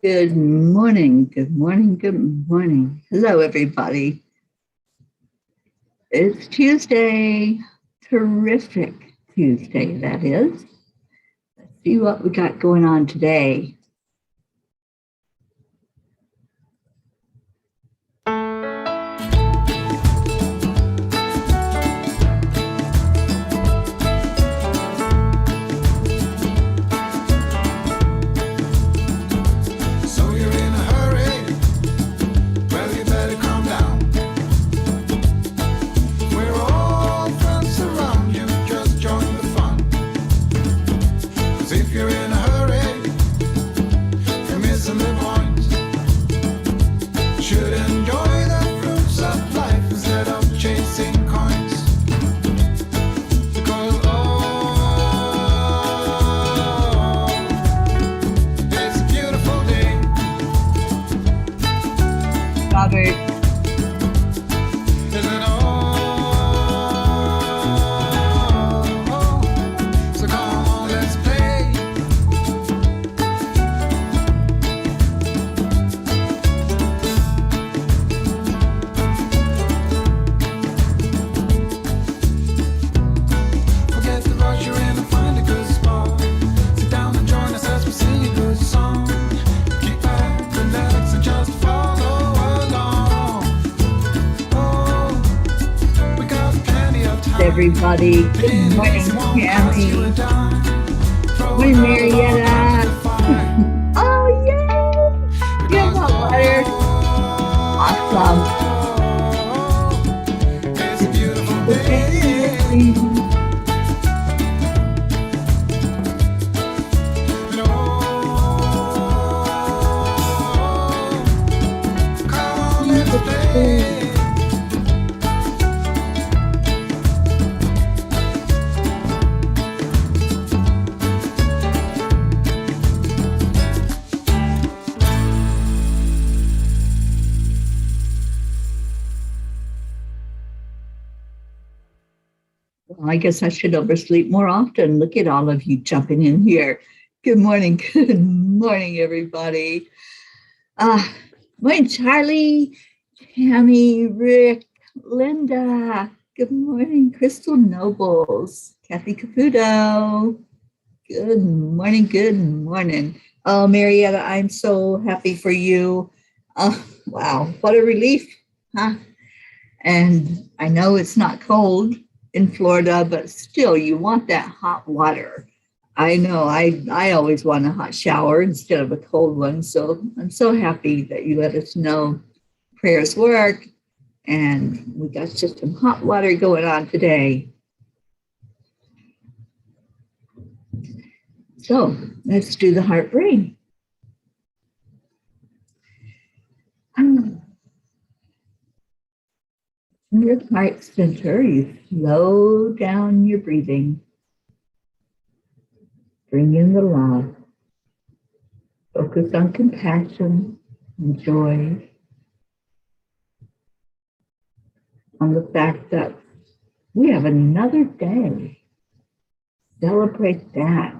Good morning, good morning, good morning. Hello, everybody. It's Tuesday. Terrific Tuesday, that is. Let's see what we got going on today. Robert. Everybody. Good morning, Tammy. Good morning, Marietta. Oh, yay! You have hot water. Awesome. It's a beautiful day. Come on, let's play. I guess I should oversleep more often. Look at all of you jumping in here. Good morning. Good morning, everybody. Morning, Charlie, Tammy, Rick, Linda. Good morning, Crystal Nobles, Kathy Caputo. Good morning. Good morning. Oh, Marietta, I'm so happy for you. Wow, what a relief, huh? And I know it's not cold in Florida, but still you want that hot water. I know I always want a hot shower instead of a cold one. So I'm so happy that you let us know prayers work and we got just some hot water going on today. So let's do the heart brain. In your heart center, you slow down your breathing. Bring in the love. Focus on compassion and joy. On the fact that we have another day. Celebrate that.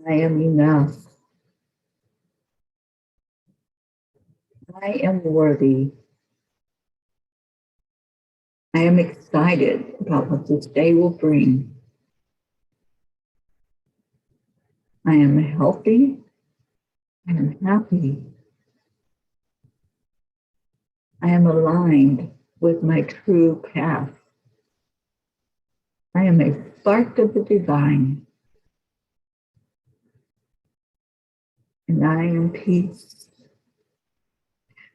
I am enough. I am worthy. I am excited about what this day will bring. I am healthy. I am happy. I am aligned with my true path. I am a spark of the divine. And I am peace.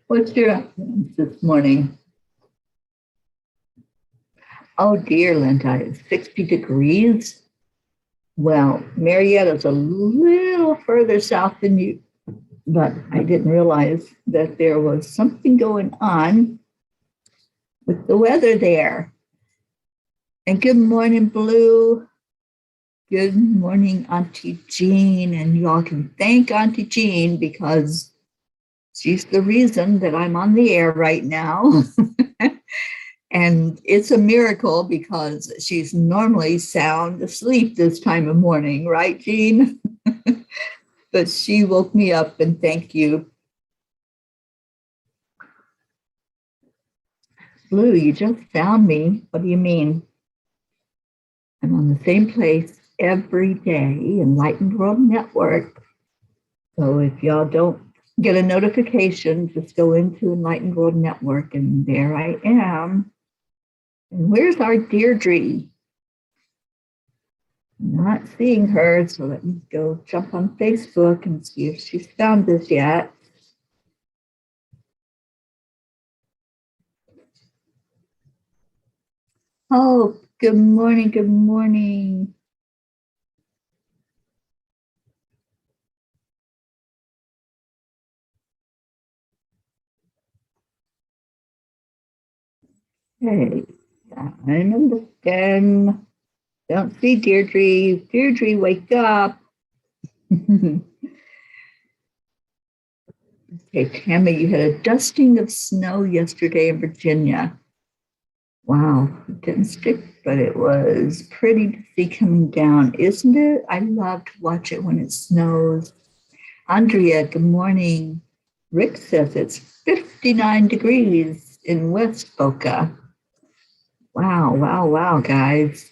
What's your affirmation this morning? Oh dear, Linda, it's 60 degrees. Well, Marietta's a little further south than you, but I didn't realize that there was something going on with the weather there. And good morning, Blue. Good morning, Auntie Jean. And y'all can thank Auntie Jean because she's the reason that I'm on the air right now. And it's a miracle because she's normally sound asleep this time of morning, right, Jean? But she woke me up, and thank you. Blue, you just found me. What do you mean? I'm on the same place every day, Enlightened World Network. So if y'all don't get a notification, just go into Enlightened World Network, and there I am. And where's our Deirdre? Not seeing her, so let me go jump on Facebook and see if she's found this yet. Oh, good morning, good morning. Hey, I'm looking. Don't see Deirdre. Deirdre, wake up. Okay, Tammy, you had a dusting of snow yesterday in Virginia. Wow, it didn't stick, but it was pretty to see coming down, isn't it? I love to watch it when it snows. Andrea, good morning. Rick says it's 59 degrees in West Boca. Wow, wow, wow, guys.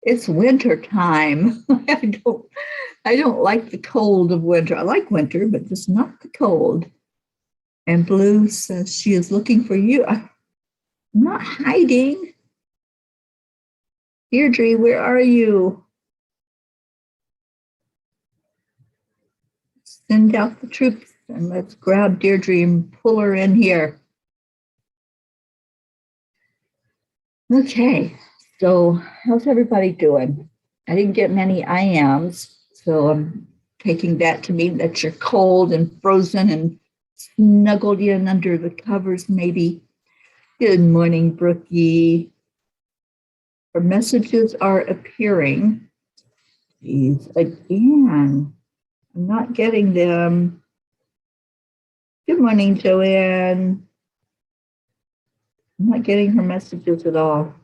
It's winter time. I don't like the cold of winter. I like winter, but just not the cold. And Blue says she is looking for you. I'm not hiding. Deirdre, where are you? Send out the troops and let's grab Deirdre and pull her in here. Okay, so how's everybody doing? I didn't get many I ams, so I'm taking that to mean that you're cold and frozen and snuggled in under the covers, maybe. Good morning, Brookie. Her messages are appearing. Please, again, I'm not getting them. Good morning, Joanne. I'm not getting her messages at all.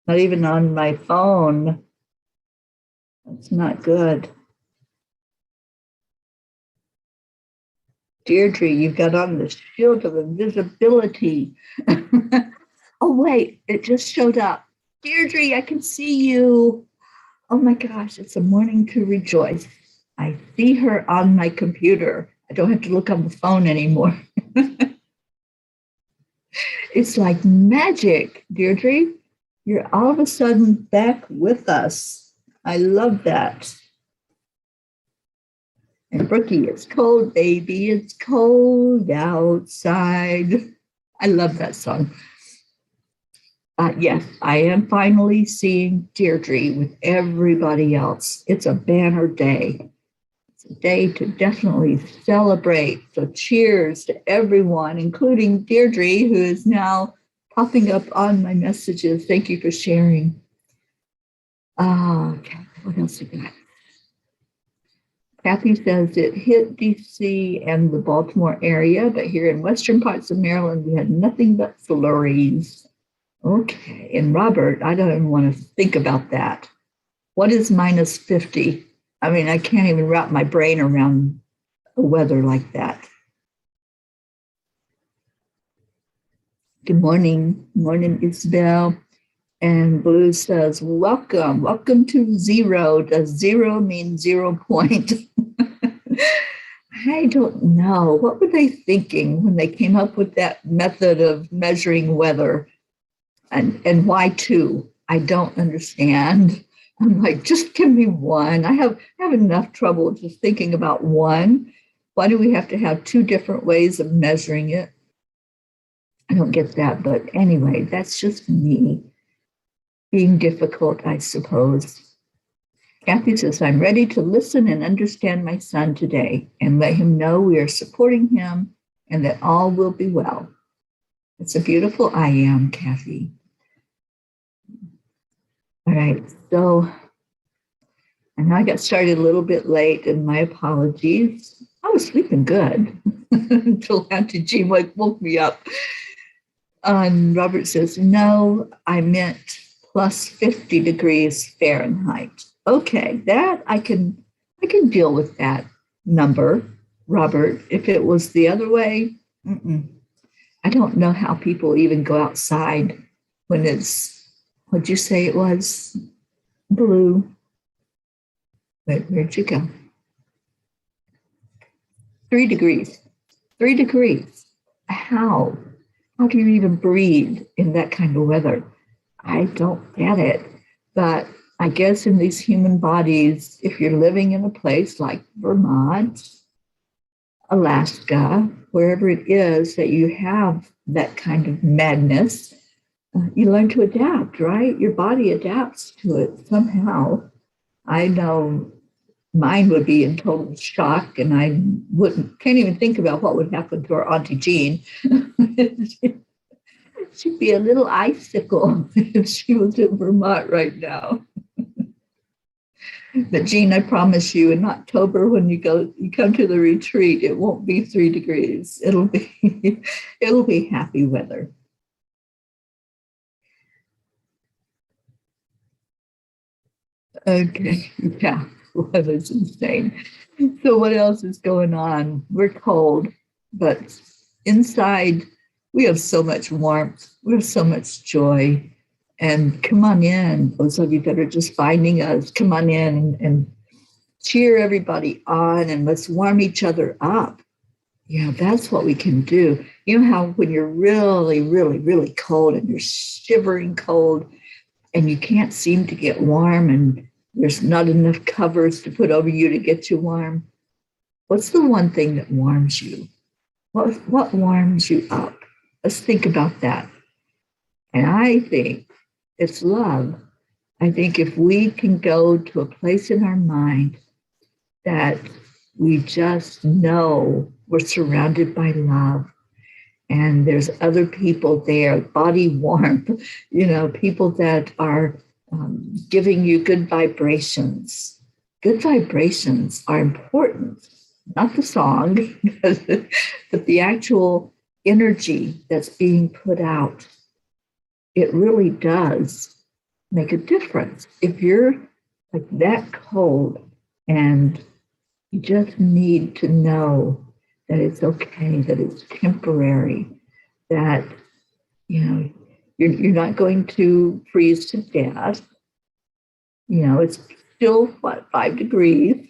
Not even on my phone. That's not good. Deirdre, you've got on the shield of invisibility. Oh, wait, it just showed up. Deirdre, I can see you. Oh my gosh, it's a morning to rejoice. I see her on my computer. I don't have to look on the phone anymore. It's like magic, Deirdre. You're all of a sudden back with us. I love that. And Brookie, it's cold, baby. It's cold outside. I love that song. Yes, I am finally seeing Deirdre with everybody else. It's a banner day. It's a day to definitely celebrate. So cheers to everyone, including Deirdre, who is now popping up on my messages. Thank you for sharing. Okay, what else we got? Kathy says it hit DC and the Baltimore area, but here in western parts of Maryland, we had nothing but flurries. Okay, and Robert, I don't even want to think about that. What is minus 50? I mean, I can't even wrap my brain around a weather like that. Good morning. Morning, Isabel. And Blue says, welcome. Welcome to zero. Does zero mean 0 point? I don't know. What were they thinking when they came up with that method of measuring weather? And why two? I don't understand. I'm like, just give me one. I have enough trouble just thinking about one. Why do we have to have two different ways of measuring it? I don't get that. But anyway, that's just me. being difficult, I suppose. Kathy says, I'm ready to listen and understand my son today and let him know we are supporting him and that all will be well. It's a beautiful I am, Kathy. All right, so I know I got started a little bit late, and my apologies. I was sleeping good until Auntie Jean woke me up. And Robert says, no, I meant plus 50 degrees Fahrenheit. Okay, that I can deal with that number, Robert. If it was the other way, I don't know how people even go outside when it's, what'd you say it was? Blue. Wait, where'd you go? 3 degrees. 3 degrees. How? How do you even breathe in that kind of weather? I don't get it. But I guess in these human bodies, if you're living in a place like Vermont, Alaska, wherever it is that you have that kind of madness, you learn to adapt, right? Your body adapts to it somehow. I know mine would be in total shock, and I can't even think about what would happen to our Auntie Jean. She'd be a little icicle if she was in Vermont right now. But Jean, I promise you, in October when you come to the retreat, it won't be 3 degrees. It'll be happy weather. Okay, yeah, weather's insane. So what else is going on? We're cold, but inside we have so much warmth. We have so much joy. And come on in, those of you that are just finding us, come on in and cheer everybody on, and let's warm each other up. Yeah, that's what we can do. You know how when you're really, really, really cold and you're shivering cold and you can't seem to get warm and there's not enough covers to put over you to get you warm? What's the one thing that warms you? What warms you up? Let's think about that. And I think it's love. I think if we can go to a place in our mind that we just know we're surrounded by love and there's other people there, body warmth, people that are giving you good vibrations. Good vibrations are important, not the song, but the actual energy that's being put out. It really does make a difference. If you're like that cold and you just need to know that it's okay, that it's temporary, that you're not going to freeze to death. It's still 5 degrees,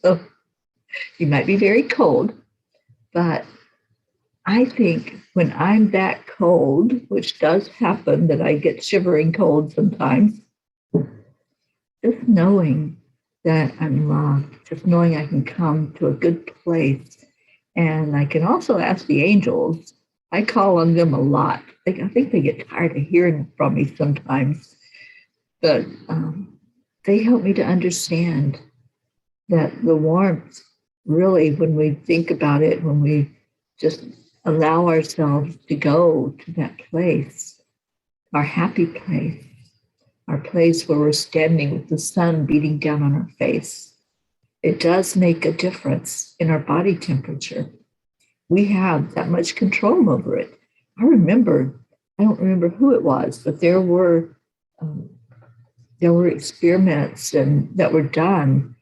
so you might be very cold, but I think when I'm that cold, which does happen that I get shivering cold sometimes, just knowing that I'm loved, just knowing I can come to a good place. And I can also ask the angels. I call on them a lot. I think they get tired of hearing from me sometimes, but they help me to understand that the warmth, really, when we think about it, when we just allow ourselves to go to that place, our happy place, our place where we're standing with the sun beating down on our face, it does make a difference in our body temperature. We have that much control over it. I don't remember who it was, but there were experiments that were done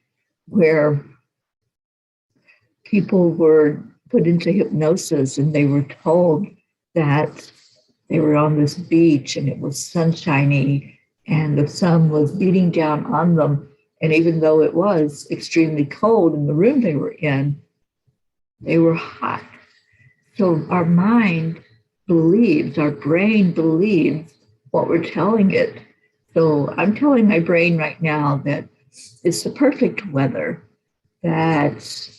where people were put into hypnosis and they were told that they were on this beach and it was sunshiny and the sun was beating down on them. And even though it was extremely cold in the room they were in, they were hot. So our mind believes, our brain believes what we're telling it. So I'm telling my brain right now that it's the perfect weather, that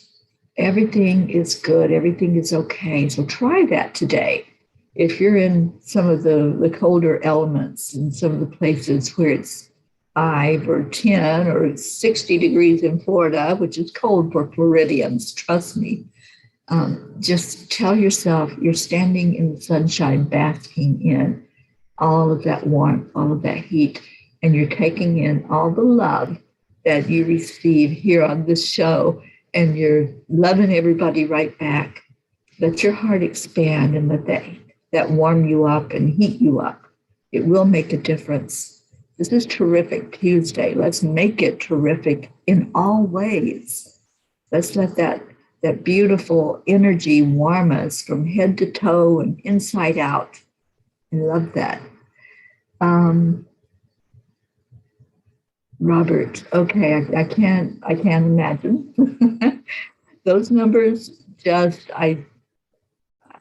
everything is good, everything is okay. So try that today. if you're in some of the colder elements in some of the places where it's 5 or 10 or it's 60 degrees in Florida, which is cold for Floridians, trust me, just tell yourself you're standing in the sunshine, basking in all of that warmth, all of that heat, and you're taking in all the love that you receive here on this show, and you're loving everybody right back. Let your heart expand and let that warm you up and heat you up. It will make a difference. This is Terrific Tuesday. Let's make it terrific in all ways. Let's let that beautiful energy warm us from head to toe and inside out. I love that. Robert, okay, I can't imagine. Those numbers just, I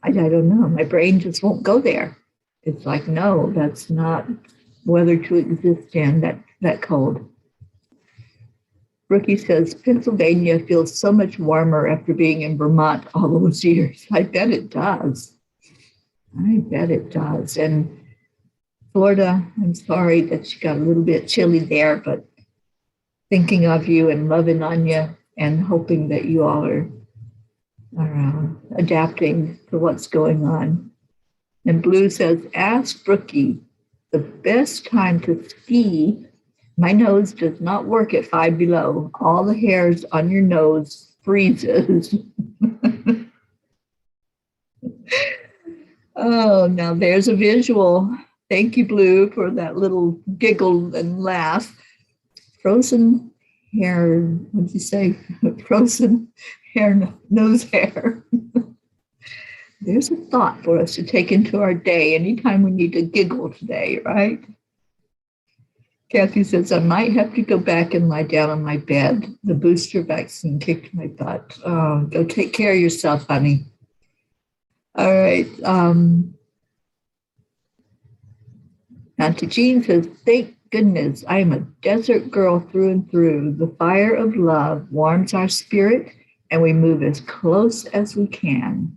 don't know. My brain just won't go there. It's like, no, that's not weather to exist in, that cold. Rookie says, Pennsylvania feels so much warmer after being in Vermont all those years. I bet it does. I bet it does. And Florida, I'm sorry that you got a little bit chilly there, but thinking of you and loving on you and hoping that you all are adapting to what's going on. And Blue says, ask Brookie, the best time to ski. My nose does not work at 5 below. All the hairs on your nose freezes. Oh, now there's a visual. Thank you, Blue, for that little giggle and laugh. Frozen hair, what did you say? Frozen hair, nose hair. There's a thought for us to take into our day anytime we need to giggle today, right? Kathy says, I might have to go back and lie down on my bed. The booster vaccine kicked my butt. Oh, go take care of yourself, honey. All right. Auntie Jean says, thank goodness I am a desert girl through and through. The fire of love warms our spirit and we move as close as we can.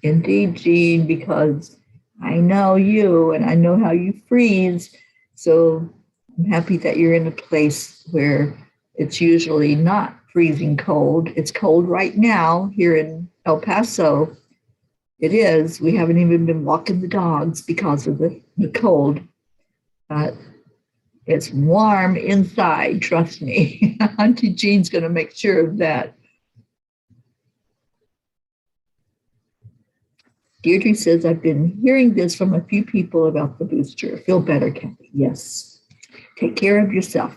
Indeed, Jean, because I know you and I know how you freeze. So I'm happy that you're in a place where it's usually not freezing cold. It's cold right now here in El Paso. It is. We haven't even been walking the dogs because of the cold. But it's warm inside, trust me. Auntie Jean's going to make sure of that. Deirdre says, I've been hearing this from a few people about the booster. Feel better, Kathy. Yes. Take care of yourself.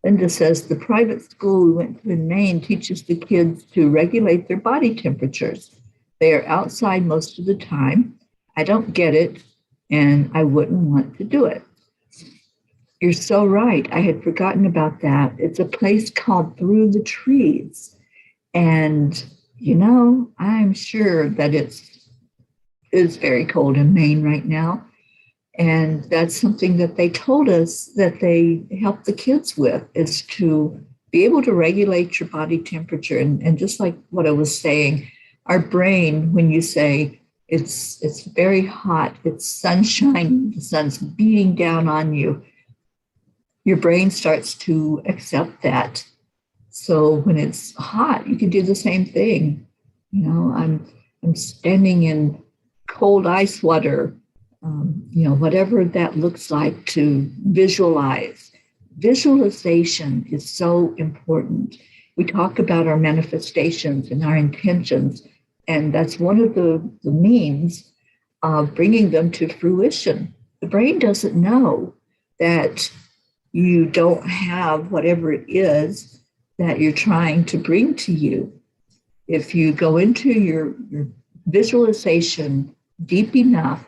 Linda says, the private school we went to in Maine teaches the kids to regulate their body temperatures. They are outside most of the time. I don't get it, and I wouldn't want to do it. You're so right. I had forgotten about that. It's a place called Through the Trees. And, you know, I'm sure that it is very cold in Maine right now. And that's something that they told us that they help the kids with, is to be able to regulate your body temperature. And just like what I was saying, our brain, when you say it's very hot, it's sunshine, the sun's beating down on you, your brain starts to accept that. So when it's hot, you can do the same thing. You know, I'm standing in cold ice water, whatever that looks like, to visualize. Visualization is so important. We talk about our manifestations and our intentions, and that's one of the means of bringing them to fruition. The brain doesn't know that you don't have whatever it is that you're trying to bring to you. If you go into your visualization deep enough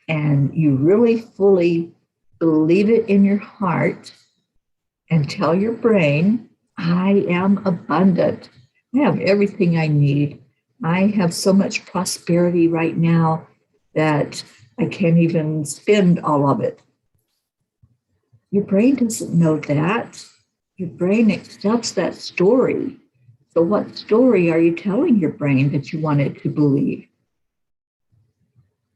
and you really fully believe it in your heart and tell your brain, I am abundant. I have everything I need. I have so much prosperity right now that I can't even spend all of it. Your brain doesn't know that. Your brain accepts that story. So what story are you telling your brain that you want it to believe?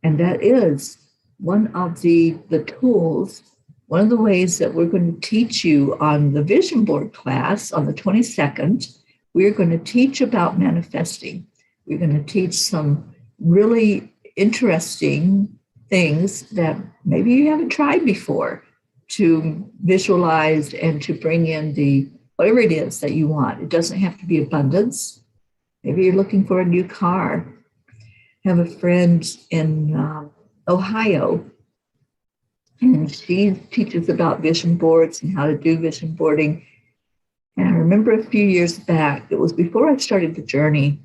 And that is one of the tools, one of the ways that we're going to teach you on the vision board class on the 22nd. We're going to teach about manifesting. We're going to teach some really interesting things that maybe you haven't tried before to visualize and to bring in the whatever it is that you want. It doesn't have to be abundance. Maybe you're looking for a new car. I have a friend in Ohio, and she teaches about vision boards and how to do vision boarding. And I remember a few years back, it was before I started the journey,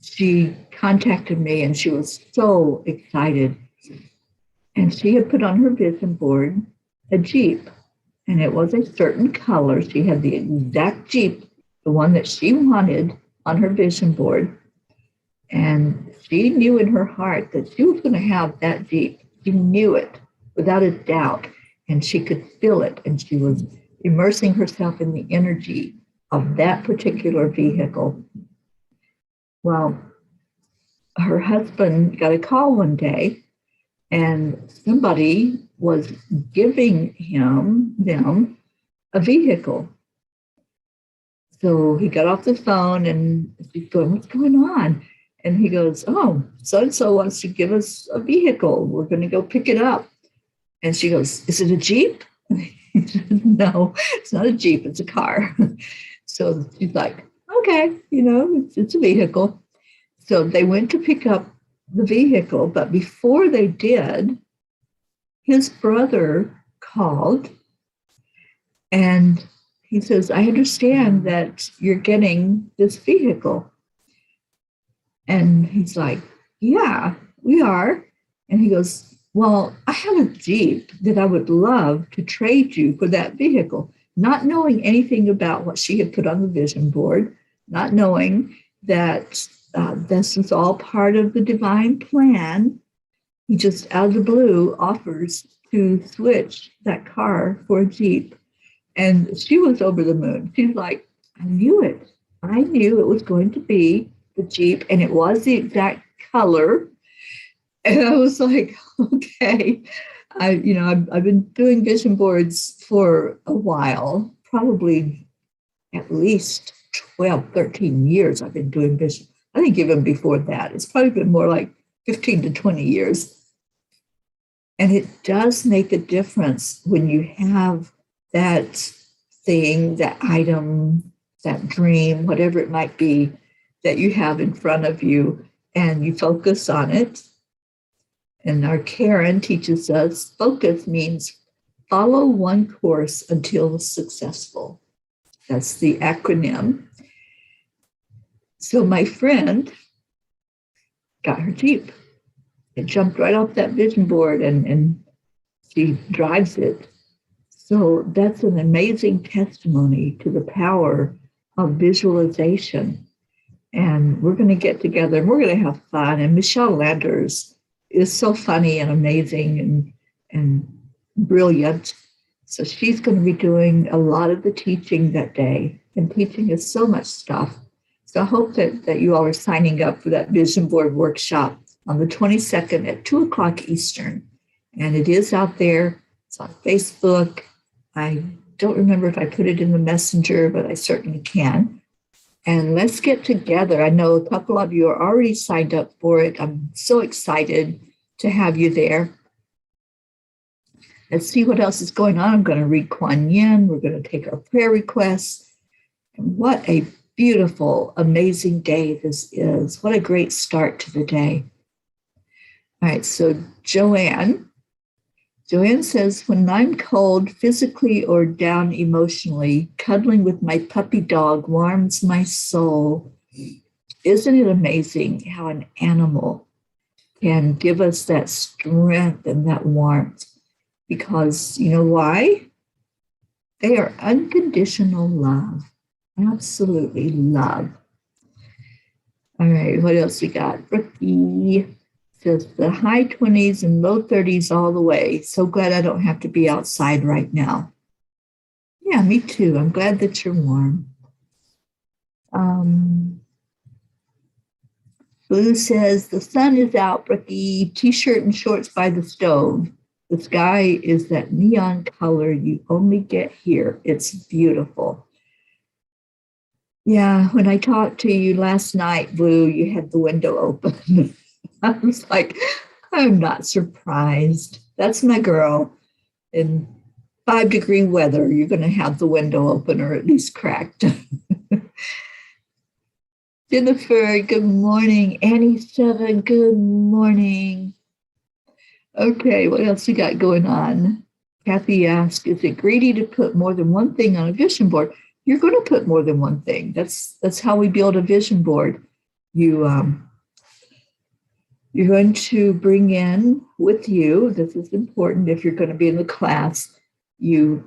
she contacted me and she was so excited. And she had put on her vision board a Jeep, and it was a certain color. She had the exact Jeep, the one that she wanted on her vision board. And she knew in her heart that she was going to have that Jeep. She knew it without a doubt, and she could feel it. And she was immersing herself in the energy of that particular vehicle. Well, her husband got a call one day, and somebody was giving them a vehicle. So he got off the phone and she's going, "What's going on?" And he goes, "Oh, so-and-so wants to give us a vehicle. We're going to go pick it up." And she goes, "Is it a Jeep?" He said, "No, it's not a Jeep. It's a car." So she's like, "Okay, it's a vehicle." So they went to pick up the vehicle. But before they did, his brother called and he says, "I understand that you're getting this vehicle." And he's like, "Yeah, we are." And he goes, "Well, I have a Jeep that I would love to trade you for that vehicle." Not knowing anything about what she had put on the vision board, not knowing that this is all part of the divine plan, he just out of the blue offers to switch that car for a Jeep. And she was over the moon. She's like, "I knew it. I knew it was going to be the Jeep, and it was the exact color." And I was like, "Okay." I've been doing vision boards for a while, probably at least 12, 13 years I've been doing vision. I think even before that, it's probably been more like 15 to 20 years. And it does make a difference when you have that thing, that item, that dream, whatever it might be that you have in front of you, and you focus on it. And our Karen teaches us focus means follow one course until successful. That's the acronym. So my friend got her Jeep. It jumped right off that vision board and she drives it. So that's an amazing testimony to the power of visualization. And we're going to get together and we're going to have fun. And Michelle Landers is so funny and amazing and brilliant. So she's going to be doing a lot of the teaching that day and teaching us so much stuff. So I hope that you all are signing up for that vision board workshop on the 22nd at 2:00 Eastern. And it is out there. It's on Facebook. I don't remember if I put it in the messenger, but I certainly can. And let's get together. I know a couple of you are already signed up for it. I'm so excited to have you there. Let's see what else is going on. I'm going to read Kuan Yin. We're going to take our prayer requests. And what a beautiful, amazing day this is. What a great start to the day. All right, so Joanne says, when I'm cold physically or down emotionally, cuddling with my puppy dog warms my soul. Isn't it amazing how an animal can give us that strength and that warmth? Because you know why? They are unconditional love. Absolutely love. All right, what else we got? Brookie says the high 20s and low 30s all the way. So glad I don't have to be outside right now. Yeah, me too. I'm glad that you're warm. Um, Blue says, the sun is out, Brookie. T-shirt and shorts by the stove. The sky is that neon color you only get here. It's beautiful. Yeah, when I talked to you last night, Blue, you had the window open. I was like, I'm not surprised. That's my girl. In 5-degree weather, you're going to have the window open or at least cracked. Jennifer, good morning. Annie 7, good morning. Okay, what else we got going on? Kathy asked, is it greedy to put more than one thing on a vision board? You're going to put more than one thing. That's how we build a vision board. You're going to bring in with you, this is important if you're going to be in the class, you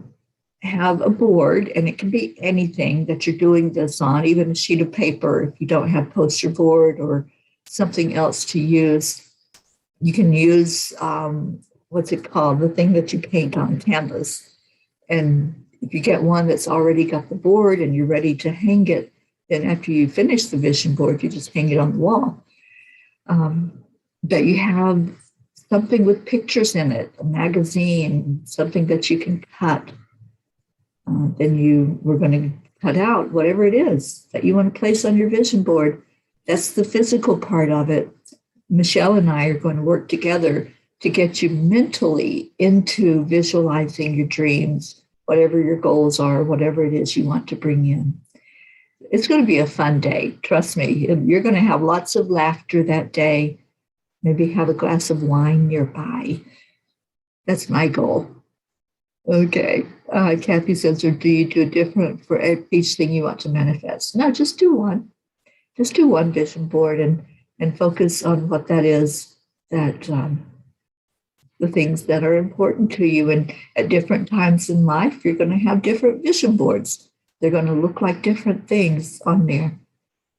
have a board, and it can be anything that you're doing this on, even a sheet of paper if you don't have poster board or something else to use. You can use, what's it called, the thing that you paint on canvas. And if you get one that's already got the board and you're ready to hang it, then after you finish the vision board, you just hang it on the wall. That you have something with pictures in it, a magazine, something that you can cut. Then we're going to cut out whatever it is that you want to place on your vision board. That's the physical part of it. Michelle and I are going to work together to get you mentally into visualizing your dreams, whatever your goals are, whatever it is you want to bring in. It's going to be a fun day. Trust me. You're going to have lots of laughter that day. Maybe have a glass of wine nearby. That's my goal. Okay. Kathy says, or do you do it different for each thing you want to manifest? No, just do one. Just do one vision board and focus on what that is, that the things that are important to you. And at different times in life, you're going to have different vision boards. They're going to look like different things on there.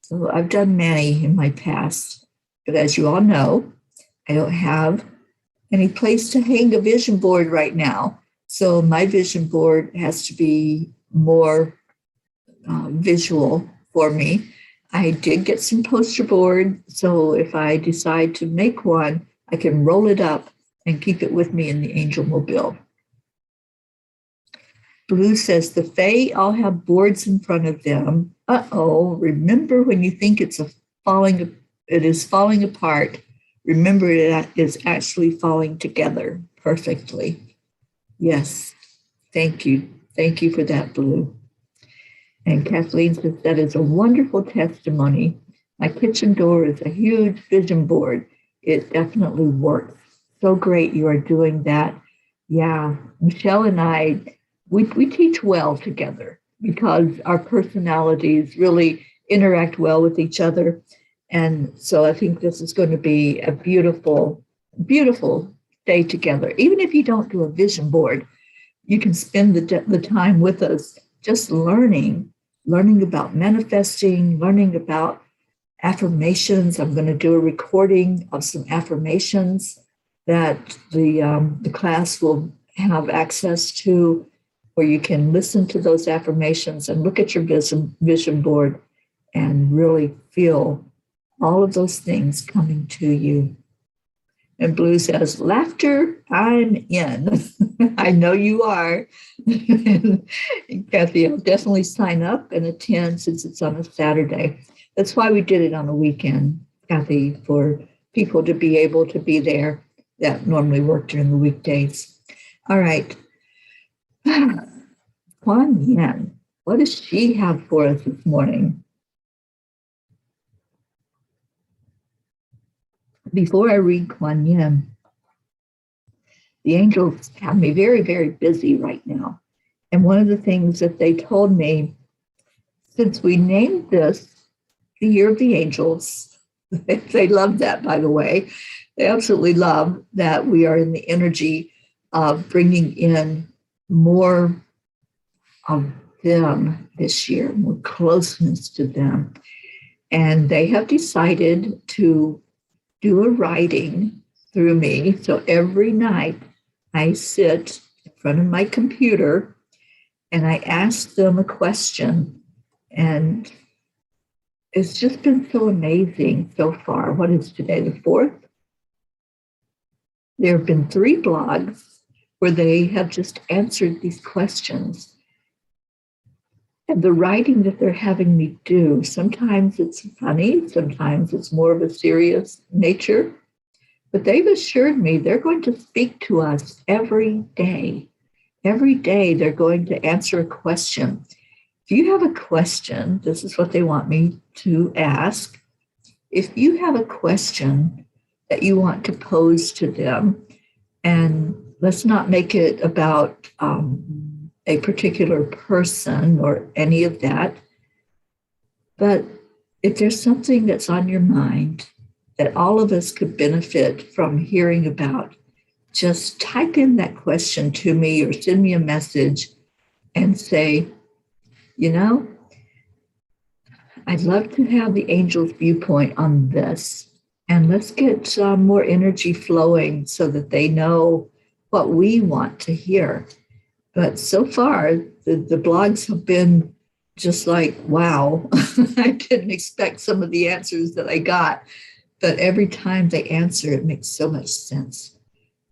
So I've done many in my past. But as you all know, I don't have any place to hang a vision board right now. So my vision board has to be more visual for me. I did get some poster board. So if I decide to make one, I can roll it up and keep it with me in the Angel Mobile. Blue says, the Fae all have boards in front of them. Remember when you think it is falling apart, remember it is actually falling together perfectly. Yes, thank you. Thank you for that, Blue. And Kathleen says, that is a wonderful testimony. My kitchen door is a huge vision board. It definitely works. So great you are doing that. Yeah, Michelle and I, we teach well together because our personalities really interact well with each other. And so I think this is going to be a beautiful, beautiful day together. Even if you don't do a vision board, you can spend the time with us just learning about manifesting, learning about affirmations. I'm going to do a recording of some affirmations that the class will have access to, where you can listen to those affirmations and look at your vision board and really feel all of those things coming to you. And Blue says, laughter, I'm in. I know you are. And Kathy, I'll definitely sign up and attend since it's on a Saturday. That's why we did it on a weekend, Kathy, for people to be able to be there that normally work during the weekdays. All right. Kuan Yin, what does she have for us this morning? Before I read Kuan Yin, the angels have me very, very busy right now. And one of the things that they told me, since we named this the Year of the Angels, they love that, by the way. They absolutely love that we are in the energy of bringing in more of them this year, more closeness to them. And they have decided to do a writing through me. So every night I sit in front of my computer and I ask them a question. And It's just been so amazing so far. What is today, the 4th? There have been 3 blogs where they have just answered these questions. And the writing that they're having me do, sometimes it's funny, sometimes it's more of a serious nature, but they've assured me they're going to speak to us every day. Every day they're going to answer a question. If you have a question, this is what they want me to ask. If you have a question that you want to pose to them, and let's not make it about a particular person or any of that, but if there's something that's on your mind that all of us could benefit from hearing about, just type in that question to me or send me a message and say, you know, I'd love to have the angel's viewpoint on this. And let's get more energy flowing so that they know what we want to hear. But so far, the blogs have been just like, wow, I didn't expect some of the answers that I got. But every time they answer, it makes so much sense.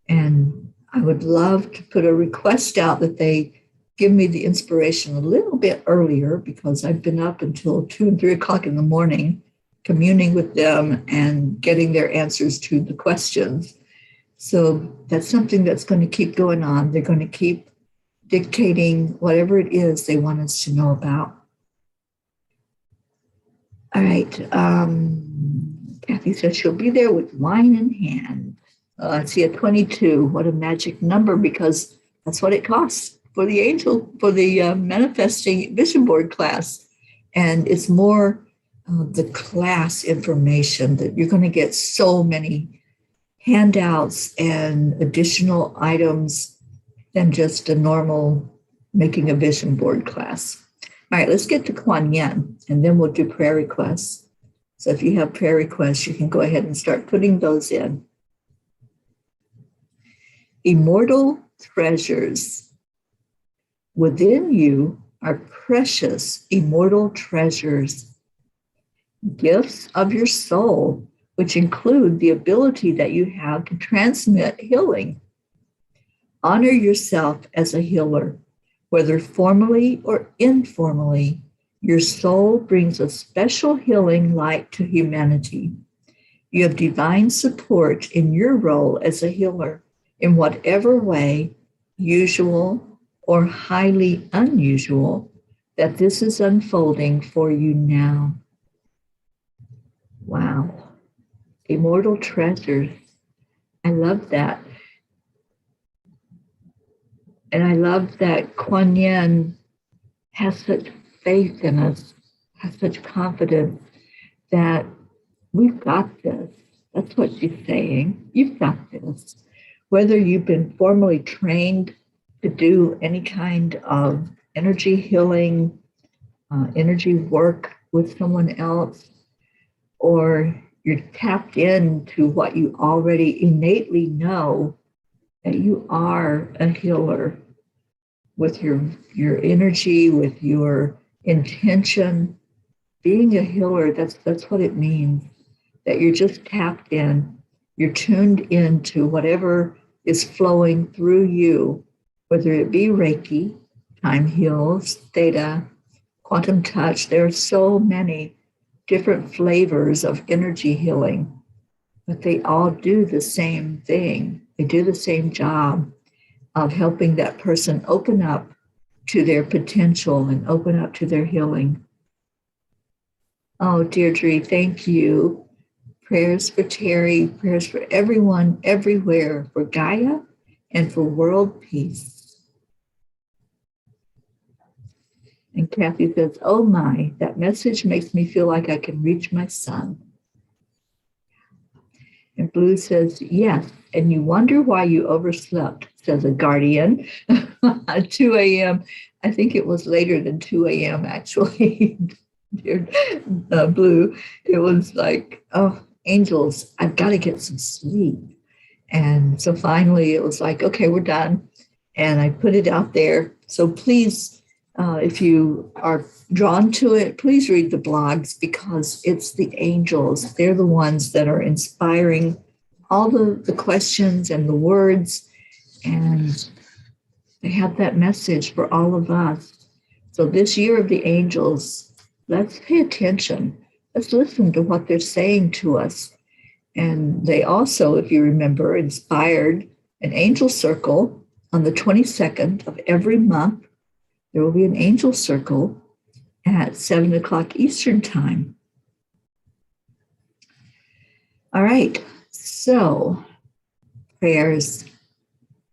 And I would love to put a request out that they give me the inspiration a little bit earlier, because I've been up until 2 and 3 o'clock in the morning, communing with them and getting their answers to the questions. So that's something that's going to keep going on. They're going to keep dictating whatever it is they want us to know about. All right. Kathy says she'll be there with wine in hand. I see a 22. What a magic number, because that's what it costs for the angel, for the manifesting vision board class. And it's more the class information that you're going to get so many handouts and additional items than just a normal making a vision board class. All right, let's get to Kuan Yin, and then we'll do prayer requests. So if you have prayer requests, you can go ahead and start putting those in. Immortal treasures. Within you are precious immortal treasures, gifts of your soul, which include the ability that you have to transmit healing. Honor yourself as a healer, whether formally or informally. Your soul brings a special healing light to humanity. You have divine support in your role as a healer in whatever way, usual or highly unusual, that this is unfolding for you now. Wow. Immortal treasures. I love that. And I love that Kuan Yin has such faith in us, has such confidence that we've got this. That's what she's saying. You've got this. Whether you've been formally trained to do any kind of energy healing, energy work with someone else, or you're tapped into what you already innately know, that you are a healer with your energy, with your intention. Being a healer, that's what it means, that you're just tapped in, you're tuned into whatever is flowing through you, whether it be Reiki, time heals, theta, quantum touch. There are so many different flavors of energy healing, but they all do the same thing. They do the same job of helping that person open up to their potential and open up to their healing. Oh, Deirdre, thank you. Prayers for Teri, prayers for everyone, everywhere, for Gaia and for world peace. And Kathy says, oh my, that message makes me feel like I can reach my son. And Blue says, yes, and you wonder why you overslept, says a guardian. At 2 a.m., I think it was later than 2 a.m. actually, dear Blue. It was like, oh, angels, I've got to get some sleep. And so finally it was like, okay, we're done. And I put it out there. So please If you are drawn to it, please read the blogs because it's the angels. They're the ones that are inspiring all the questions and the words, and they have that message for all of us. So this year of the angels, let's pay attention. Let's listen to what they're saying to us. And they also, if you remember, inspired an angel circle on the 22nd of every month. There will be an angel circle at 7 o'clock Eastern time. All right, so prayers.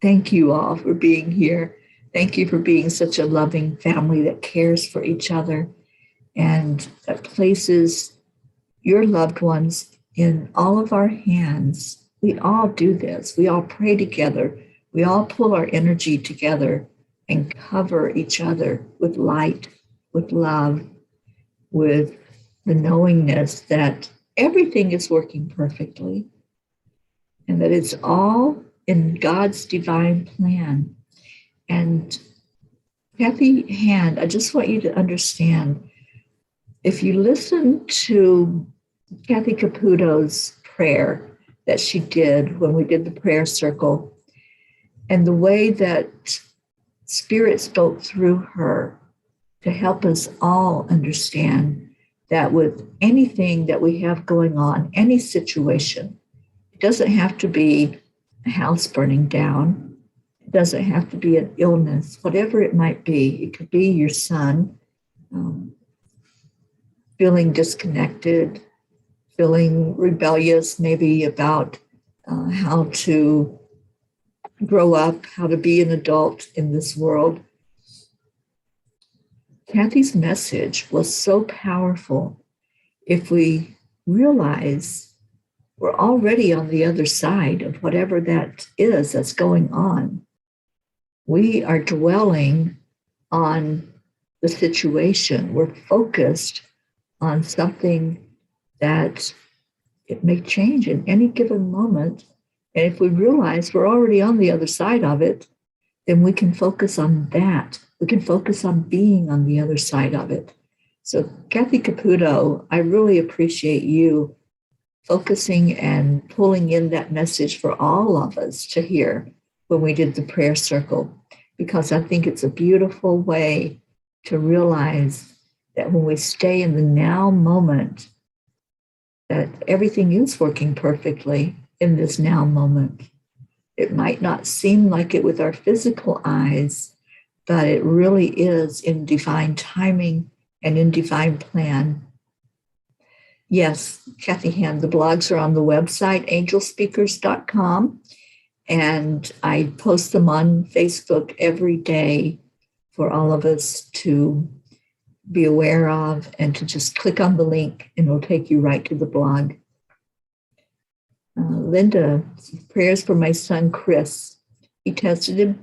Thank you all for being here. Thank you for being such a loving family that cares for each other and that places your loved ones in all of our hands. We all do this. We all pray together. We all pull our energy together and cover each other with light, with love, with the knowingness that everything is working perfectly and that it's all in God's divine plan. And Kathy Hand, I just want you to understand, if you listen to Kathy Caputo's prayer that she did when we did the prayer circle, and the way that Spirit spoke through her to help us all understand that with anything that we have going on, any situation, it doesn't have to be a house burning down. It doesn't have to be an illness, whatever it might be. It could be your son feeling disconnected, feeling rebellious, maybe about how to grow up, how to be an adult in this world. Kathy's message was so powerful. If we realize we're already on the other side of whatever that is that's going on, we are dwelling on the situation. We're focused on something that it may change in any given moment. And if we realize we're already on the other side of it, then we can focus on that. We can focus on being on the other side of it. So Kathy Caputo, I really appreciate you focusing and pulling in that message for all of us to hear when we did the prayer circle, because I think it's a beautiful way to realize that when we stay in the now moment, that everything is working perfectly in this now moment. It might not seem like it with our physical eyes, but it really is in divine timing and in divine plan. Yes, Kathy Hand, the blogs are on the website, angelspeakers.com, and I post them on Facebook every day for all of us to be aware of and to just click on the link and it'll take you right to the blog. Linda, prayers for my son, Chris. He tested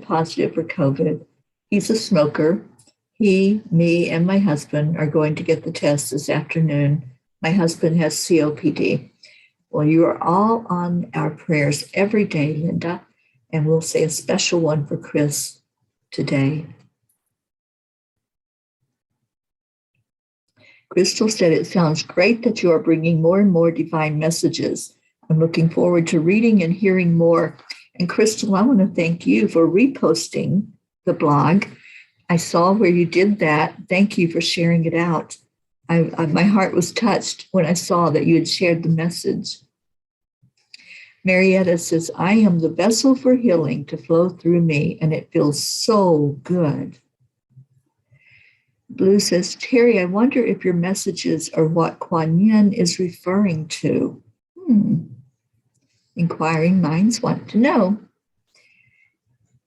positive for COVID. He's a smoker. He, me, and my husband are going to get the test this afternoon. My husband has COPD. Well, you are all on our prayers every day, Linda, and we'll say a special one for Chris today. Crystal said, it sounds great that you are bringing more and more divine messages. I'm looking forward to reading and hearing more. And Crystal, I want to thank you for reposting the blog. I saw where you did that. Thank you for sharing it out. My heart was touched when I saw that you had shared the message. Marietta says, I am the vessel for healing to flow through me, and it feels so good. Blue says, Teri, I wonder if your messages are what Kuan Yin is referring to. Inquiring minds want to know.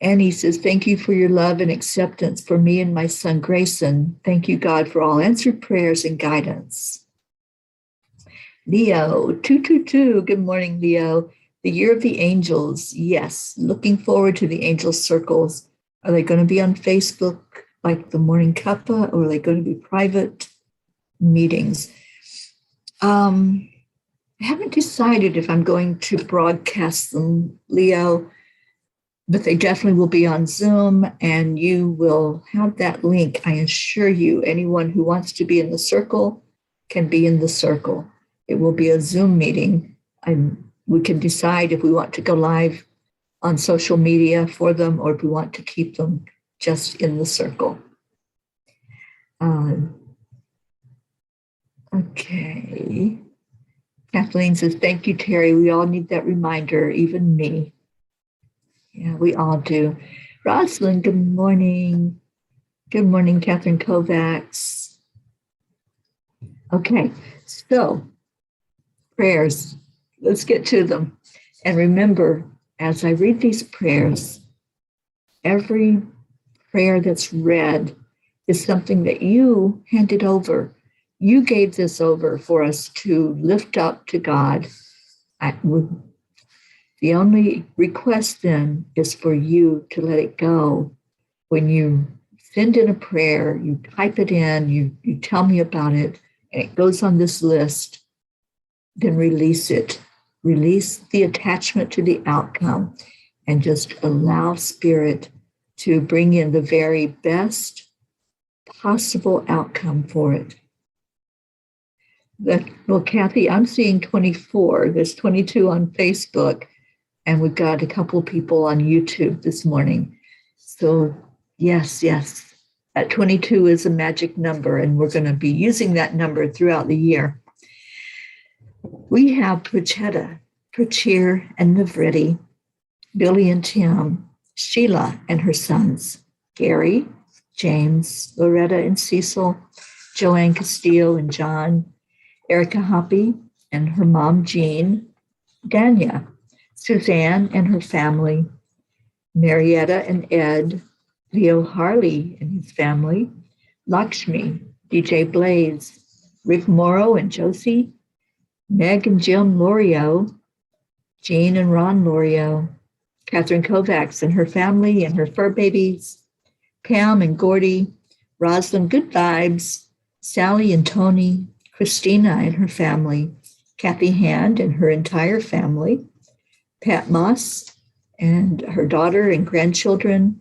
Annie says, thank you for your love and acceptance for me and my son, Grayson. Thank you, God, for all answered prayers and guidance. Leo, 222, good morning, Leo. The year of the angels, yes. Looking forward to the angel circles. Are they going to be on Facebook like the morning Cuppa, or are they going to be private meetings? I haven't decided if I'm going to broadcast them, Leo. but they definitely will be on Zoom, and you will have that link. I assure you, anyone who wants to be in the circle can be in the circle. It will be a Zoom meeting, and we can decide if we want to go live on social media for them or if we want to keep them just in the circle. Okay. Kathleen says, thank you, Teri. We all need that reminder, even me. Yeah, we all do. Rosalind, good morning. Good morning, Catherine Kovacs. Okay, so prayers. Let's get to them. And remember, as I read these prayers, every prayer that's read is something that you handed over. You gave this over for us to lift up to God. The only request then is for you to let it go. When you send in a prayer, you type it in, you tell me about it, and it goes on this list, then release it. Release the attachment to the outcome and just allow Spirit to bring in the very best possible outcome for it. Well, Kathy, I'm seeing 24. There's 22 on Facebook, and we've got a couple of people on YouTube this morning. So yes, that 22 is a magic number, and we're going to be using that number throughout the year. We have Prachetta, Prachir, and Navritti, Billy and Tim, Sheila and her sons, Gary, James, Loretta and Cecil, Joanne Castillo and John, Erica Hoppy and her mom, Jean, Dania, Suzanne and her family, Marietta and Ed, Leo Harley and his family, Lakshmi, DJ Blaze, Rick Morrow and Josie, Meg and Jim Lorio, Jean and Ron Lorio, Catherine Kovacs and her family and her fur babies, Pam and Gordy, Rosalind Good Vibes, Sally and Tony, Christina and her family, Kathy Hand and her entire family, Pat Moss and her daughter and grandchildren,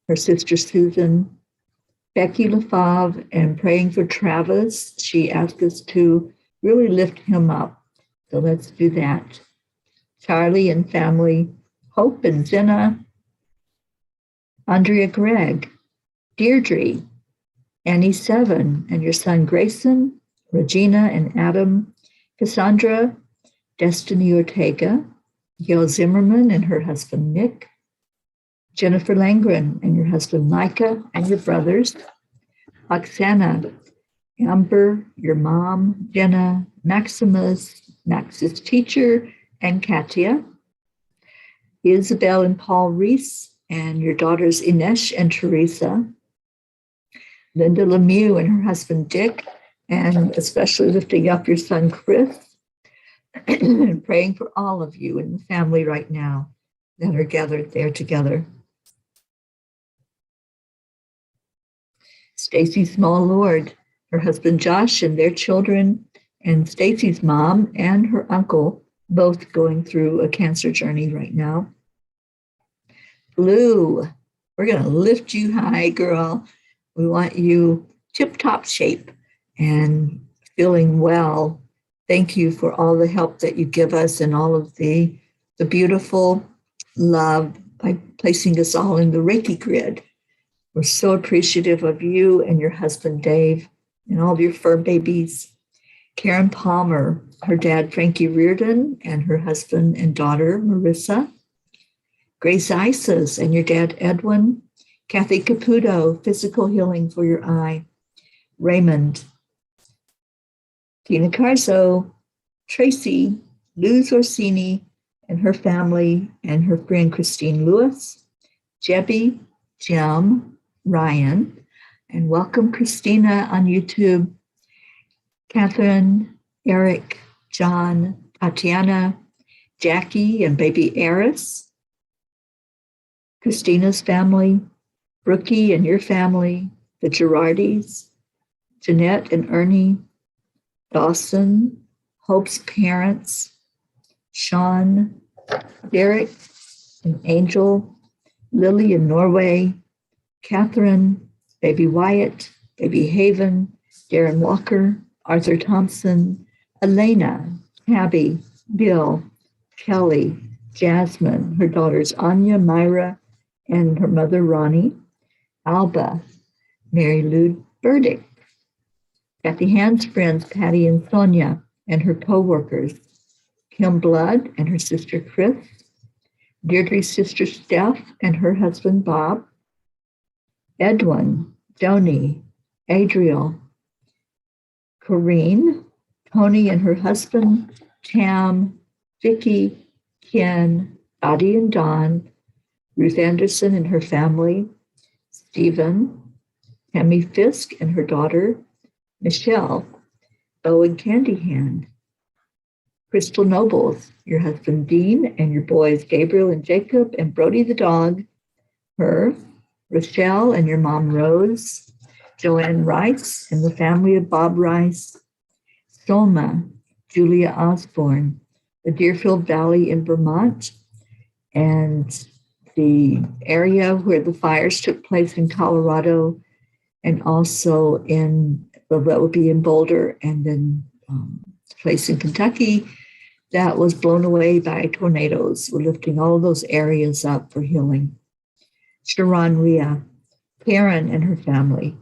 her sister Susan, Becky LaFave, and praying for Travis. She asked us to really lift him up. So let's do that. Charlie and family, Hope and Zena, Andrea Gregg, Deirdre, Annie Seven, and your son Grayson, Regina and Adam, Cassandra, Destiny Ortega, Gail Zimmerman and her husband Nick, Jennifer Langren and your husband Micah and your brothers, Oksana, Amber, your mom, Jenna, Maximus, Max's teacher, and Katia, Isabel and Paul Reese, and your daughters Inesh and Teresa, Linda Lemieux and her husband Dick, and especially lifting up your son Chris, and praying for all of you in the family right now that are gathered there together. Stacy Small Lord, her husband Josh and their children, and Stacy's mom and her uncle, both going through a cancer journey right now. Blue, we're going to lift you high, girl. We want you tip-top shape and feeling well. Thank you for all the help that you give us and all of the beautiful love by placing us all in the Reiki grid. We're so appreciative of you and your husband, Dave, and all of your fur babies. Karen Palmer, her dad, Frankie Reardon, and her husband and daughter, Marissa. Grace Isis and your dad, Edwin. Kathy Caputo, physical healing for your eye. Raymond. Tina Carso, Tracy, Luz Orsini, and her family, and her friend Christine Lewis. Jebby, Jim, Ryan, and welcome Christina on YouTube. Catherine, Eric, John, Tatiana, Jackie, and baby Eris. Christina's family, Brookie and your family, the Girardis, Jeanette and Ernie, Dawson, Hope's parents, Sean, Derek, and Angel, Lily in Norway, Catherine, baby Wyatt, baby Haven, Darren Walker, Arthur Thompson, Elena, Tabby, Bill, Kelly, Jasmine, her daughters Anya, Myra, and her mother Ronnie, Alba, Mary Lou Burdick, Kathy Hand's friends Patty and Sonia and her co-workers, Kim Blood and her sister Chris, Deirdre's sister Steph and her husband Bob, Edwin, Doni, Adriel, Corrine, Tony and her husband, Tam, Vicky, Ken, Dottie and Don, Ruth Anderson and her family, Stephen, Tammy Fisk and her daughter, Michelle, Bo and Candy Hand, Crystal Nobles, your husband Dean, and your boys Gabriel and Jacob, and Brody the dog, her, Rochelle and your mom Rose, Joanne Rice and the family of Bob Rice, Soma, Julia Osborne, the Deerfield Valley in Vermont, and the area where the fires took place in Colorado, and also that would be in Boulder, and then a place in Kentucky that was blown away by tornadoes. We're lifting all those areas up for healing. Sharon Ria, Karen and her family.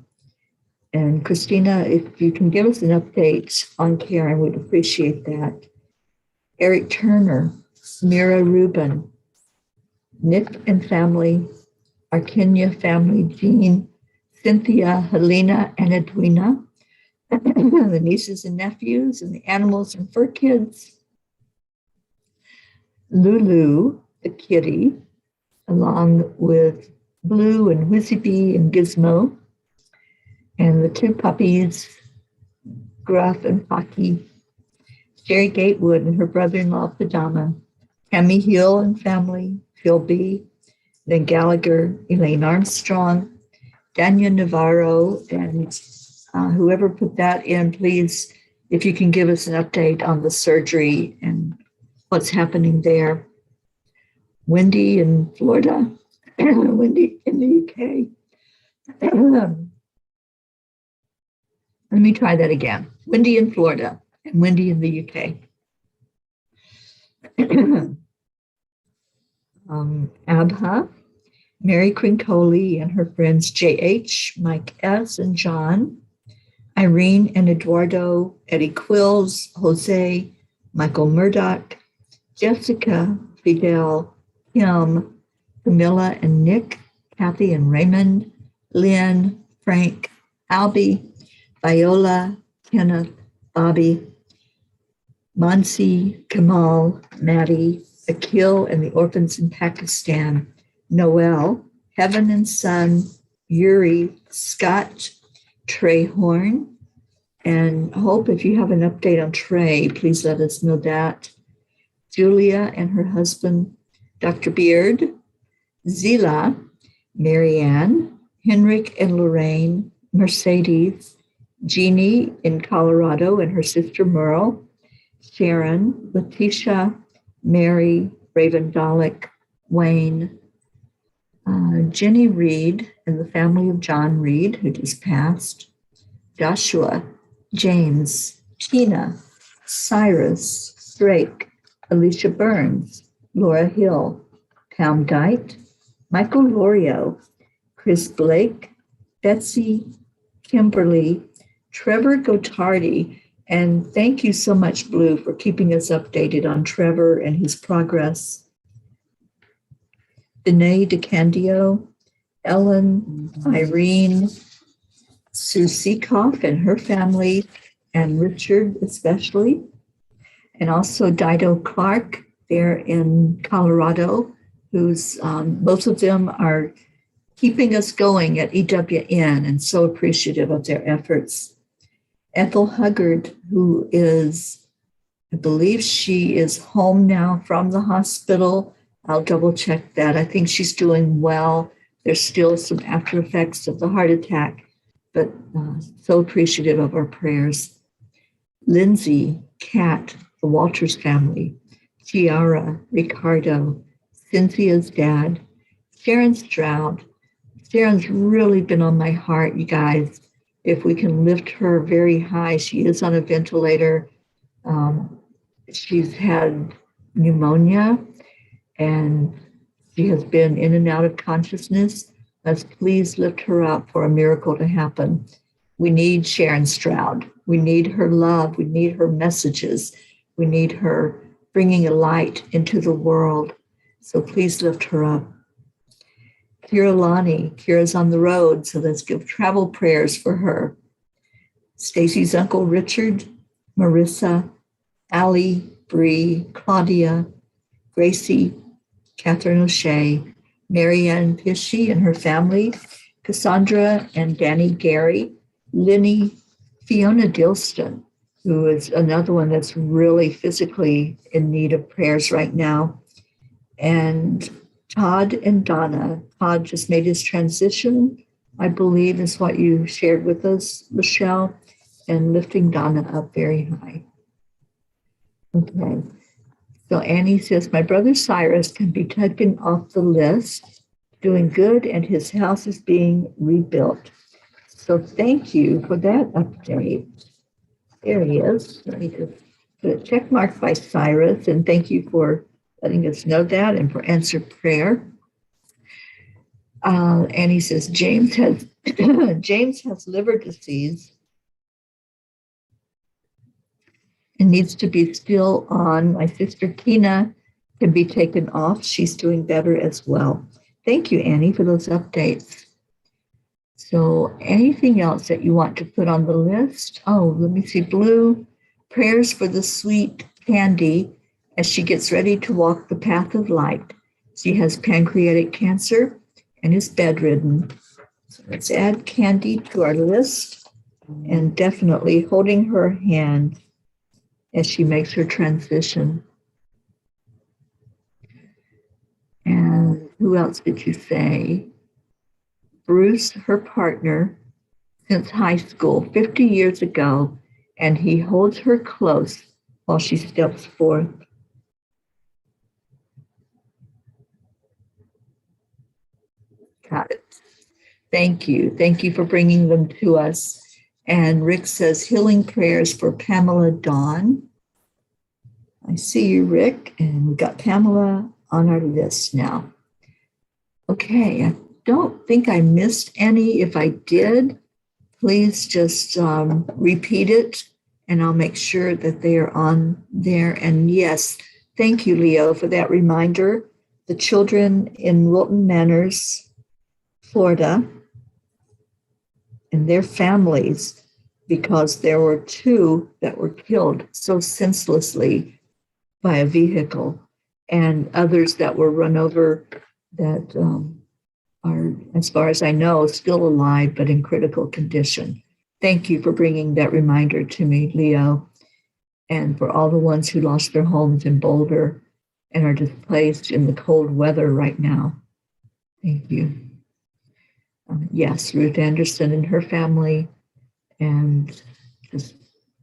And Christina, if you can give us an update on Karen, we'd appreciate that. Eric Turner, Mira Rubin, Nick and family, our Kenya family, Jean, Cynthia, Helena, and Edwina, the nieces and nephews, and the animals and fur kids, Lulu, the kitty, along with Blue and Whizzy Bee and Gizmo, and the two puppies, Gruff and Pocky, Sherry Gatewood and her brother-in-law, Pajama, Tammy Hill and family, Phil B., then Gallagher, Elaine Armstrong, Dania Navarro, and whoever put that in, please, if you can give us an update on the surgery and what's happening there. Wendy in Florida, Wendy in the UK. Let me try that again. Wendy in Florida and Wendy in the UK. Abha, Mary Quincoli and her friends J.H., Mike S., and John, Irene and Eduardo, Eddie Quills, Jose, Michael Murdoch, Jessica, Fidel, Kim, Camilla and Nick, Kathy and Raymond, Lynn, Frank, Albie, Viola, Kenneth, Bobby, Mansi, Kamal, Maddie, Akil and the orphans in Pakistan, Noel, Heaven and Son, Yuri, Scott, Trey Horn, and Hope, if you have an update on Trey, please let us know that. Julia and her husband, Dr. Beard, Zila, Marianne, Henrik and Lorraine, Mercedes, Jeannie in Colorado and her sister Merle, Sharon, Letitia, Mary, Raven Dalek, Wayne, Jenny Reed and the family of John Reed, who just passed, Joshua, James, Tina, Cyrus, Drake, Alicia Burns, Laura Hill, Pam Dite, Michael Lorio, Chris Blake, Betsy, Kimberly, Trevor Gotardi, and thank you so much, Blue, for keeping us updated on Trevor and his progress. Danae DeCandio, Ellen, Irene, Sue Seekoff and her family, and Richard especially, and also Dido Clark there in Colorado, who's both of them are keeping us going at EWN and so appreciative of their efforts. Ethel Huggard, who is, I believe she is home now from the hospital. I'll double check that. I think she's doing well. There's still some after effects of the heart attack, but so appreciative of our prayers. Lindsay, Kat, the Walters family, Chiara, Ricardo, Cynthia's dad, Sharon Stroud. Sharon's really been on my heart, you guys. If we can lift her very high, she is on a ventilator. She's had pneumonia and she has been in and out of consciousness. Let's please lift her up for a miracle to happen. We need Sharon Stroud. We need her love. We need her messages. We need her bringing a light into the world. So please lift her up. Kira Lonnie. Kira's on the road, so let's give travel prayers for her. Stacy's Uncle Richard, Marissa, Allie, Bree, Claudia, Gracie, Catherine O'Shea, Marianne Pishy and her family, Cassandra and Danny Gary, Linny, Fiona Dilston, who is another one that's really physically in need of prayers right now, and Todd and Donna. Todd just made his transition, I believe is what you shared with us, Michelle, and lifting Donna up very high. Okay. So Annie says, my brother Cyrus can be taken off the list, doing good, and his house is being rebuilt. So thank you for that update. There he is. Let me just put a check mark by Cyrus, and thank you for letting us know that and for answered prayer. Annie says, James has James has liver disease and needs to be still on. My sister Tina can be taken off. She's doing better as well. Thank you, Annie, for those updates. So anything else that you want to put on the list? Oh, let me see. Blue, prayers for the sweet Candy as she gets ready to walk the path of light. She has pancreatic cancer and is bedridden. So let's add Candy to our list and definitely holding her hand as she makes her transition. And who else did you say? Bruce, her partner, since high school, 50 years ago, and he holds her close while she steps forth. Got it. Thank you. Thank you for bringing them to us. And Rick says, healing prayers for Pamela Dawn. I see you, Rick, and we've got Pamela on our list now. Okay, I don't think I missed any. If I did, please just repeat it, and I'll make sure that they are on there. And yes, thank you, Leo, for that reminder. The children in Wilton Manors, Florida, and their families, because there were 2 that were killed so senselessly by a vehicle, and others that were run over that are, as far as I know, still alive, but in critical condition. Thank you for bringing that reminder to me, Leo, and for all the ones who lost their homes in Boulder and are displaced in the cold weather right now. Thank you. Yes, Ruth Anderson and her family, and just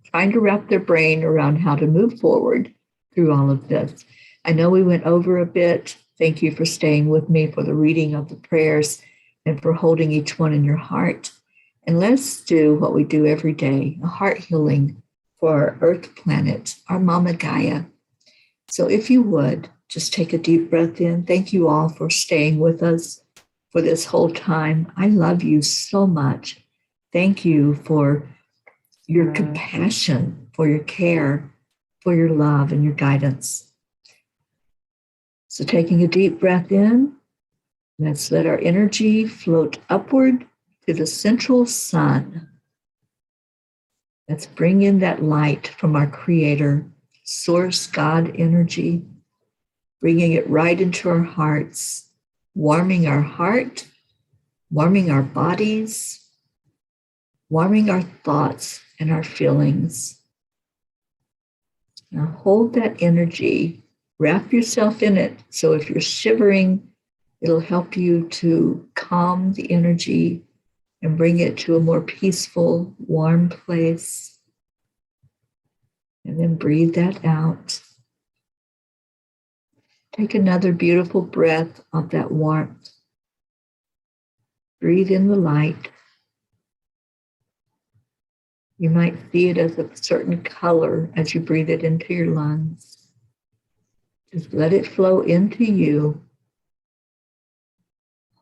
trying to wrap their brain around how to move forward through all of this. I know we went over a bit. Thank you for staying with me for the reading of the prayers and for holding each one in your heart. And let's do what we do every day, a heart healing for our Earth planet, our Mama Gaia. So if you would, just take a deep breath in. Thank you all for staying with us for this whole time. I love you so much. Thank you for your compassion, for your care, for your love and your guidance. So taking a deep breath in, let's let our energy float upward to the central sun. Let's bring in that light from our Creator, Source God energy, bringing it right into our hearts, warming our heart, warming our bodies, warming our thoughts and our feelings. Now hold that energy, wrap yourself in it. So if you're shivering, it'll help you to calm the energy and bring it to a more peaceful, warm place. And then breathe that out. Take another beautiful breath of that warmth Breathe in the light. You might see it as a certain color as you breathe it into your lungs. Just let it flow into you.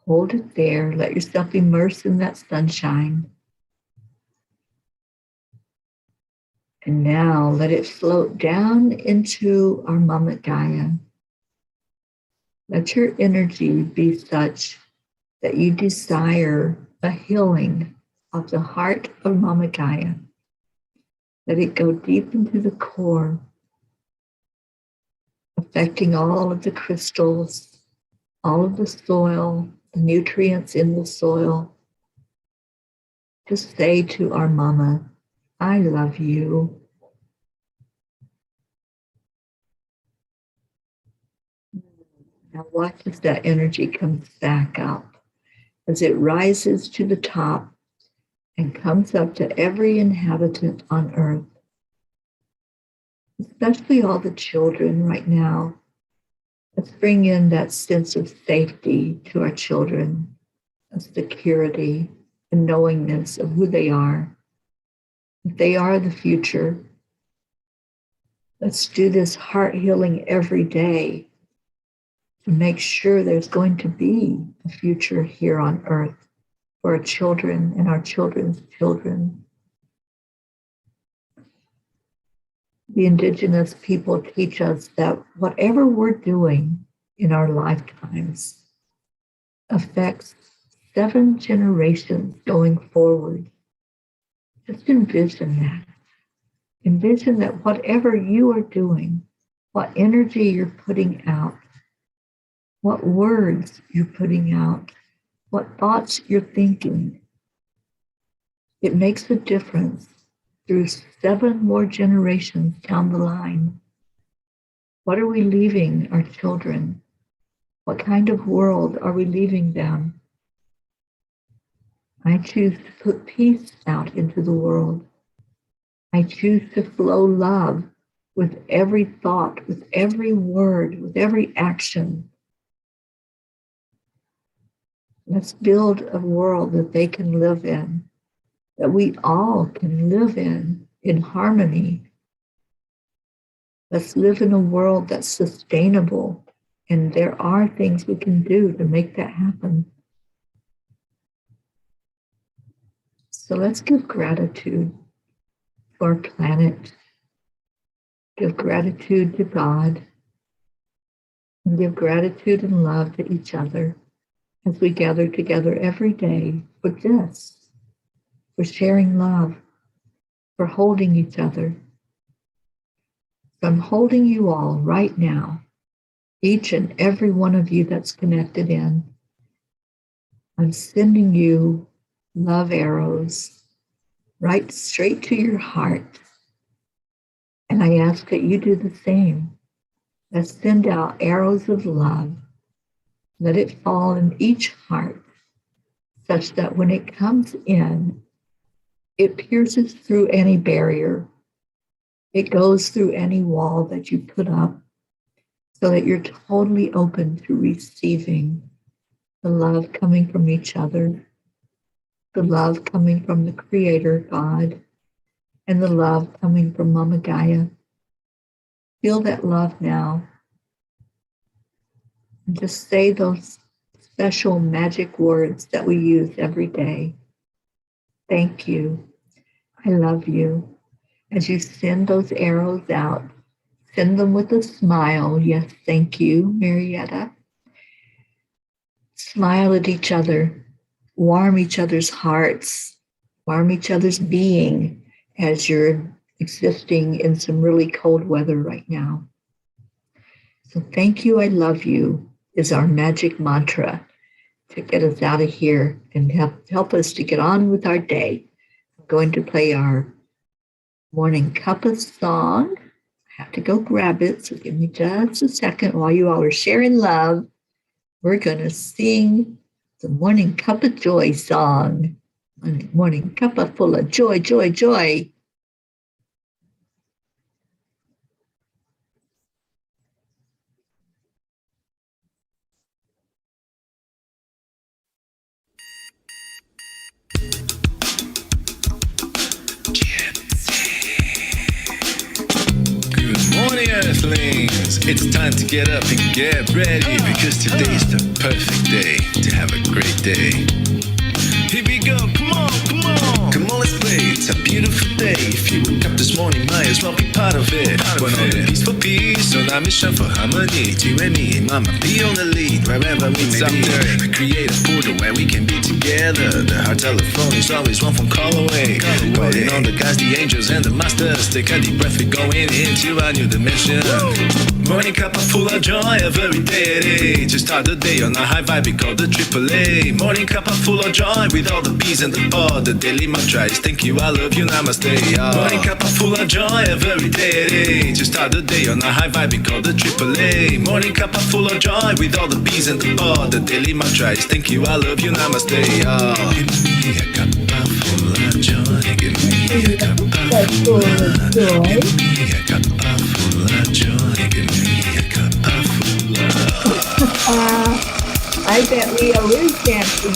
Hold it there. Let yourself immerse in that sunshine. And now let it float down into our Mama Gaia. Let your energy be such that you desire a healing of the heart of Mama Gaia. Let it go deep into the core, affecting all of the crystals, all of the soil, the nutrients in the soil. Just say to our Mama, I love you. Now watch as that energy comes back up, as it rises to the top and comes up to every inhabitant on earth, especially all the children right now. Let's bring in that sense of safety to our children, of security and knowingness of who they are. If they are the future, let's do this heart healing every day to make sure there's going to be a future here on earth for our children and our children's children. The indigenous people teach us that whatever we're doing in our lifetimes affects 7 generations going forward. Just envision that. Envision that whatever you are doing, what energy you're putting out, what words you're putting out, what thoughts you're thinking, it makes a difference through 7 more generations down the line. What are we leaving our children? What kind of world are we leaving them? I choose to put peace out into the world. I choose to flow love with every thought, with every word, with every action. Let's build a world that they can live in, that we all can live in harmony. Let's live in a world that's sustainable, and there are things we can do to make that happen. So let's give gratitude to our planet, give gratitude to God, and give gratitude and love to each other as we gather together every day for this, for sharing love, for holding each other. So I'm holding you all right now, each and every one of you that's connected in. I'm sending you love arrows right straight to your heart. And I ask that you do the same. Let's send out arrows of love. Let it fall in each heart such that when it comes in, it pierces through any barrier. It goes through any wall that you put up so that you're totally open to receiving the love coming from each other, the love coming from the Creator, God, and the love coming from Mama Gaia. Feel that love now. And just say those special magic words that we use every day. Thank you. I love you. As you send those arrows out, send them with a smile. Yes, thank you, Marietta. Smile at each other. Warm each other's hearts. Warm each other's being as you're existing in some really cold weather right now. So thank you, I love you is our magic mantra to get us out of here and help us to get on with our day. I'm going to play our morning Cuppa song. I have to go grab it, so give me just a second while you all are sharing love. We're going to sing the morning Cuppa JoY song. Morning Cuppa full of joy, joy, joy. mornings, it's time to get up and get ready, because today's the perfect day to have a great day. Here we go, come on, come on. Come on, let's play, it's a beautiful day. If you woke up this morning, might as well be part of it. One on the peace for peace, on our mission for harmony. You and me, mama, be on the lead, wherever we may be. We create a portal where we can be together. The heart telephone is always one phone call away. Calling on the guys, the angels and the masters. Take a deep breath, we're going into a new dimension. Morning cup of full of joy, every day. Just start the day on a high vibe, we call the AAA. Morning cup of full of joy, with all the B's and the pod. The daily mantra is thank you, I love you, namaste. Morning cup of full of joy, every day. Just start the day on a high vibe, we call the AAA. Morning cup of full of joy, with all the B's and the pod. The daily mantra is thank you, I love you, namaste. Give me a cup full of joy. Give me a cup full of joy. Give me a cup full of joy. Give me a cup full of. I bet Leo is dancing,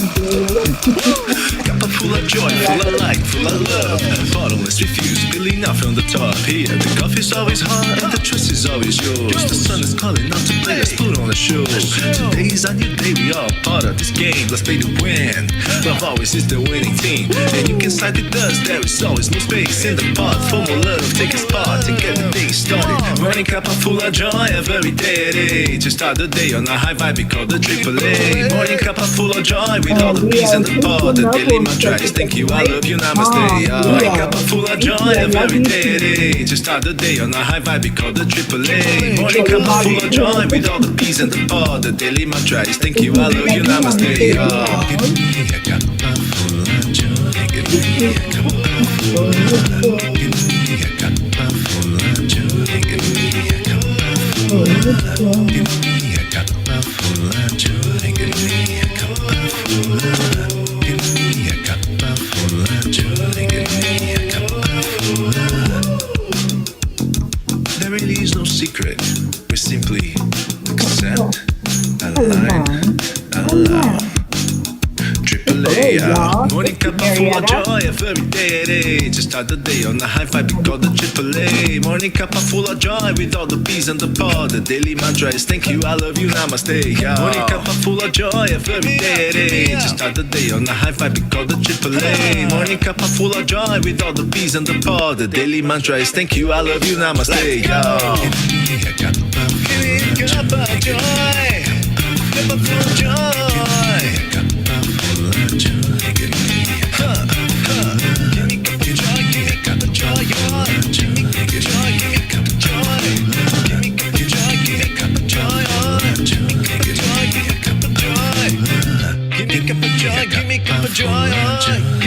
Cup full of joy, full of light, full of love. Bottomless refuse, spilling out from the top. Here, the coffee's always hot and the trust is always yours. The sun is calling out to play, let's put on a show. Today's a new day, we all part of this game. Let's play to win. Love always is the winning team, and you can side with us. There is always more space in the pot for more love. Take a spot and get the day started. Morning cup full of joy, every day. Just start the day on a high vibe, we call the AAA. Morning cup full of joy, with all the B's and the pod. The daily mantra is thank you, I love you, namaste. Morning cup full of joy, every day. Just start the day on a high vibe, we call the AAA. Morning cup full of joy, with all the B's and the pod. The daily mantra is thank you, I love you, namaste. Give me a cup full of joy. Give me a cup full of love. Give me a cup full of joy. Give me a cup full of love. Give me a cup full of joy. Give me a cup full of love. Give me a cup full of joy. Give me a cup full of love. There really is no secret. We simply accept, allow. AAA, morning cup full of joy, every day. Just start the day on a high vibe, we call the AAA. Morning cup full of joy, with all the B's and the pod. The daily mantra is thank you, I love you, namaste. Morning cup full of joy, every day. Just start the day on a high vibe, we call the AAA. Morning cup full of joy, with all the B's and the pod. The daily mantra is thank you, I love you, namaste. Give me a cup of joy. Cup of joy. Give me cup of joy,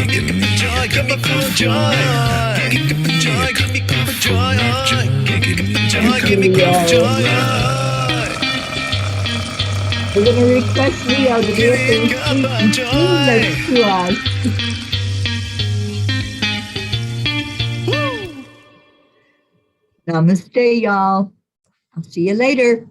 give me joy, give me cup of joy, give me joy, give me cup of joy, give me joy, give me cup of joy. We're going to request Leo to do a sing to us. Namaste, y'all. I'll see you later.